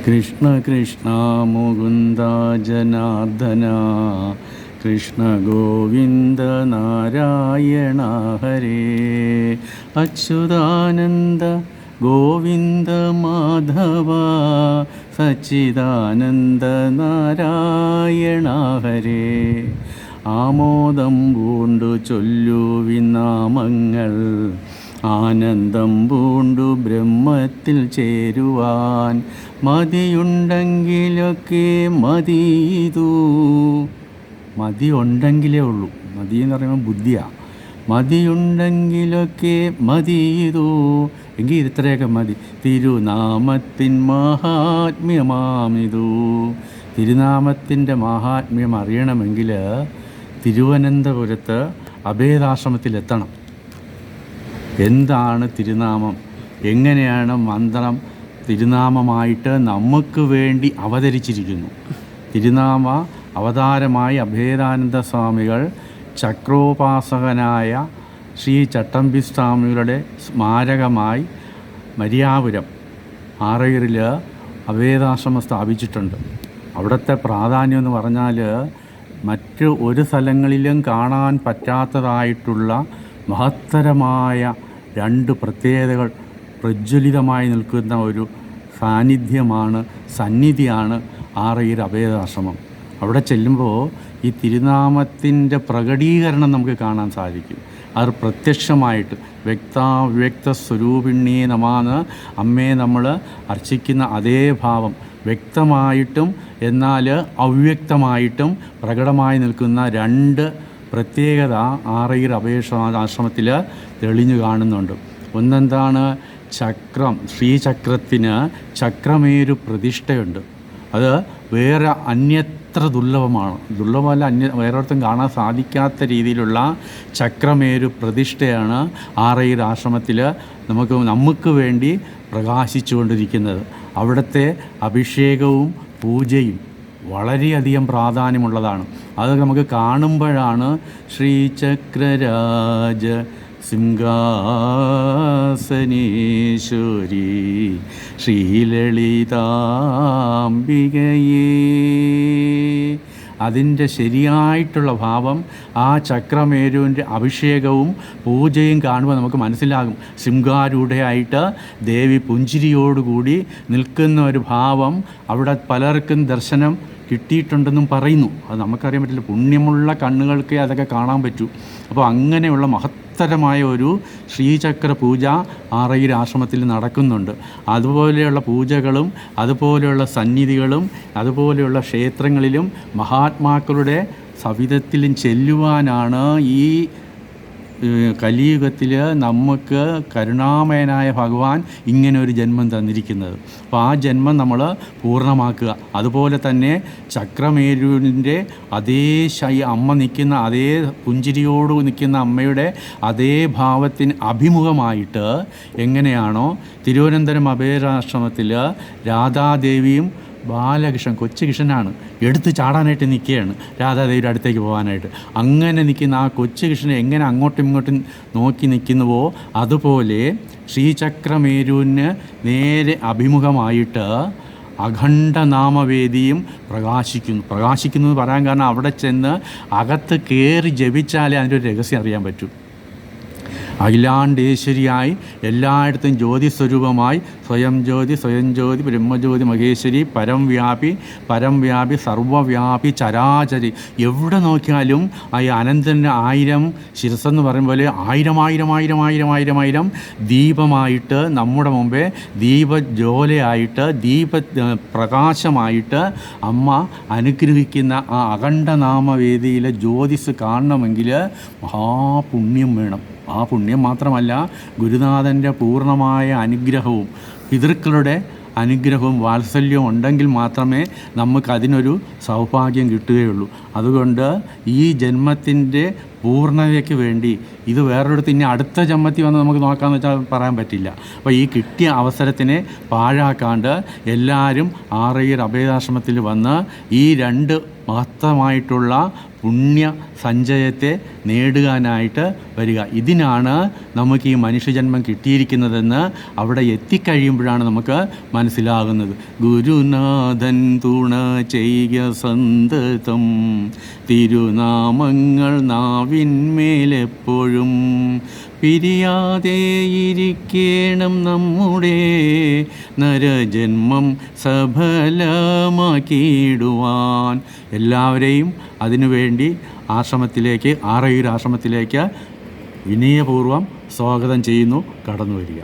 കൃഷ്ണ കൃഷ്ണ മുകുന്ദ ജനാർദ്ദന കൃഷ്ണ ഗോവിന്ദ നാരായണ ഹരേ അച്യുതാനന്ദ ഗോവിന്ദ മാധവ സച്ചിദാനന്ദ നാരായണ ഹരേ ആമോദം പൂണ്ടു ചൊല്ലുവിനാമങ്ങൾ ആനന്ദം പൂണ്ടു ബ്രഹ്മത്തിൽ ചേരുവാൻ മതിയുണ്ടെങ്കിലൊക്കെ മതിയതു. മതി ഉണ്ടെങ്കിലേ ഉള്ളൂ. മതി എന്ന് പറയുമ്പോൾ ബുദ്ധിയാണ്. മതിയുണ്ടെങ്കിലൊക്കെ മതിയതു. എങ്കിൽ ഇത്രയൊക്കെ മതി. തിരുനാമത്തിൻ മഹാത്മ്യമാമിതു. തിരുനാമത്തിൻ്റെ മഹാത്മ്യം അറിയണമെങ്കിൽ തിരുവനന്തപുരത്ത് അഭേദാശ്രമത്തിലെത്തണം. എന്താണ് തിരുനാമം, എങ്ങനെയാണ് മന്ത്രം തിരുനാമമായിട്ട് നമുക്ക് വേണ്ടി അവതരിച്ചിരിക്കുന്നു. തിരുനാമ അവതാരമായി അഭേദാനന്ദ സ്വാമികൾ ചക്രോപാസകനായ ശ്രീ ചട്ടമ്പി സ്വാമികളുടെ സ്മാരകമായി മരിയാപുരം ആറയൂരിൽ അഭേദാശ്രമം സ്ഥാപിച്ചിട്ടുണ്ട്. അവിടുത്തെ പ്രാധാന്യം എന്ന് പറഞ്ഞാൽ മറ്റ് ഒരു സ്ഥലങ്ങളിലും കാണാൻ പറ്റാത്തതായിട്ടുള്ള മഹത്തരമായ രണ്ട് പ്രത്യേകതകൾ പ്രജ്വലിതമായി നിൽക്കുന്ന ഒരു സാന്നിധ്യമാണ്, സന്നിധിയാണ് ആറയൂർ അഭേദാശ്രമം. അവിടെ ചെല്ലുമ്പോൾ ഈ തിരുനാമത്തിൻ്റെ പ്രകടീകരണം നമുക്ക് കാണാൻ സാധിക്കും. അത് പ്രത്യക്ഷമായിട്ട് വ്യക്ത സ്വരൂപിണിയെ നമാന്ന് അമ്മയെ നമ്മൾ അർച്ചിക്കുന്ന അതേ ഭാവം വ്യക്തമായിട്ടും എന്നാൽ അവ്യക്തമായിട്ടും പ്രകടമായി നിൽക്കുന്ന രണ്ട് പ്രത്യേകത ആറയൂർ അഭേദാശ്രമത്തിൽ തെളിഞ്ഞു കാണുന്നുണ്ട്. ഒന്നെന്താണ്, ചക്രം, ശ്രീചക്രത്തിന് ചക്രമേരു പ്രതിഷ്ഠയുണ്ട്. അത് വേറെ അന്യത്ര ദുർലഭമല്ല, വേറൊരുത്തും കാണാൻ സാധിക്കാത്ത രീതിയിലുള്ള ചക്രമേരു പ്രതിഷ്ഠയാണ് ആറയൂർ ആശ്രമത്തിൽ നമുക്ക് വേണ്ടി പ്രകാശിച്ചുകൊണ്ടിരിക്കുന്നത്. അവിടുത്തെ അഭിഷേകവും പൂജയും വളരെയധികം പ്രാധാന്യമുള്ളതാണ്. അത് നമുക്ക് കാണുമ്പോഴാണ് ശ്രീചക്രരാജ സിംഹാസനീശ്വരി ശ്രീലളിതാംബികയേ, അതിൻ്റെ ശരിയായിട്ടുള്ള ഭാവം ആ ചക്രമേരുവിൻ്റെ അഭിഷേകവും പൂജയും കാണുമ്പോൾ നമുക്ക് മനസ്സിലാകും. ശൃംഗാരൂഢയായിട്ട് ദേവി പുഞ്ചിരിയോടുകൂടി നിൽക്കുന്ന ഒരു ഭാവം അവിടെ പലർക്കും ദർശനം കിട്ടിയിട്ടുണ്ടെന്നും പറയുന്നു. അത് നമുക്കറിയാൻ പറ്റില്ല. പുണ്യമുള്ള കണ്ണുകൾക്ക് അതൊക്കെ കാണാൻ പറ്റൂ. അപ്പോൾ അങ്ങനെയുള്ള മഹത്തരമായ ഒരു ശ്രീചക്ര പൂജ ആറയൂർ ആശ്രമത്തിൽ നടക്കുന്നുണ്ട്. അതുപോലെയുള്ള പൂജകളും അതുപോലെയുള്ള സന്നിധികളും അതുപോലെയുള്ള ക്ഷേത്രങ്ങളിലും മഹാത്മാക്കളുടെ സവിധത്തിലും ചെല്ലുവാനാണ് ഈ കലിയുഗത്തിൽ നമുക്ക് കരുണാമയനായ ഭഗവാൻ ഇങ്ങനെ ഒരു ജന്മം തന്നിരിക്കുന്നത്. അപ്പോൾ ആ ജന്മം നമ്മൾ പൂർണ്ണമാക്കുക. അതുപോലെ തന്നെ ചക്രമേരുവിൻ്റെ അതേ അമ്മ നിൽക്കുന്ന അതേ പുഞ്ചിരിയോട് നിൽക്കുന്ന അമ്മയുടെ അതേ ഭാവത്തിന് അഭിമുഖമായിട്ട് എങ്ങനെയാണോ തിരുവനന്തപുരം അഭേദാശ്രമത്തിൽ രാധാദേവിയും ബാലകൃഷ്ണൻ, കൊച്ചു കൃഷ്ണനാണ്, എടുത്ത് ചാടാനായിട്ട് നിൽക്കുകയാണ് രാധാദേവിയുടെ അടുത്തേക്ക് പോകാനായിട്ട്. അങ്ങനെ നിൽക്കുന്ന ആ കൊച്ചു കൃഷ്ണനെ എങ്ങനെ അങ്ങോട്ടും ഇങ്ങോട്ടും നോക്കി നിൽക്കുന്നുവോ അതുപോലെ ശ്രീചക്രമേരുവിന് നേരെ അഭിമുഖമായിട്ട് അഖണ്ഡനാമവേദിയും പ്രകാശിക്കുന്നു എന്ന് പറയാൻ കാരണം അവിടെ ചെന്ന് അകത്ത് കയറി ജപിച്ചാലേ അതിൻ്റെ ഒരു രഹസ്യം അറിയാൻ പറ്റൂ. അഖിലാണ്ടേശ്വരിയായി എല്ലായിടത്തും ജ്യോതി സ്വരൂപമായി സ്വയം ജ്യോതി ബ്രഹ്മജ്യോതി മഹേശ്വരി പരം വ്യാപി സർവവ്യാപി ചരാചരി. എവിടെ നോക്കിയാലും ആ അനന്തന് 1000 ശിരസ്സെന്ന് പറയും പോലെ ആയിരം ദീപമായിട്ട് നമ്മുടെ മുമ്പേ ദീപജ്വാലയായിട്ട് പ്രകാശമായിട്ട് അമ്മ അനുഗ്രഹിക്കുന്ന ആ അഖണ്ഡനാമവേദിയിലെ ജ്യോതിസ് കാണണമെങ്കിൽ മഹാപുണ്യം വേണം. ആ പുണ്യം മാത്രമല്ല, ഗുരുനാഥൻ്റെ പൂർണ്ണമായ അനുഗ്രഹവും പിതൃക്കളുടെ അനുഗ്രഹവും വാത്സല്യവും ഉണ്ടെങ്കിൽ മാത്രമേ നമുക്കതിനൊരു സൗഭാഗ്യം കിട്ടുകയുള്ളൂ. അതുകൊണ്ട് ഈ ജന്മത്തിൻ്റെ പൂർണ്ണതയ്ക്ക് വേണ്ടി ഇത് വേറൊരിടത്ത് ഇനി അടുത്ത ജന്മത്തിൽ വന്ന് നമുക്ക് നോക്കാമെന്ന് വെച്ചാൽ പറയാൻ പറ്റില്ല. അപ്പോൾ ഈ കിട്ടിയ അവസരത്തിനെ പാഴാക്കാണ്ട് എല്ലാവരും ആറയ്യർ അഭയാശ്രമത്തിൽ വന്ന് ഈ 2 മഹത്തമായിട്ടുള്ള പുണ്യ സഞ്ചയത്തെ നേടുവാനായിട്ട് വരിക. ഇതിനാണ് നമുക്ക് ഈ മനുഷ്യജന്മം കിട്ടിയിരിക്കുന്നതെന്ന് അവിടെ എത്തിക്കഴിയുമ്പോഴാണ് നമുക്ക് മനസ്സിലാകുന്നത്. ഗുരുനാഥൻ തുണ ചെയ്യുക സന്തതം, തിരുനാമങ്ങൾ നാവിന്മേലെപ്പോഴും, പിരിയാതെ ഇരിക്കണം നമ്മുടെ നരജന്മം സഫലമാക്കിയിടുവാൻ. എല്ലാവരെയും അതിനുവേണ്ടി ആശ്രമത്തിലേക്ക്, ആറയ്യർ ആശ്രമത്തിലേക്ക് വിനയപൂർവ്വം സ്വാഗതം ചെയ്യുന്നു. കടന്നു വരിക.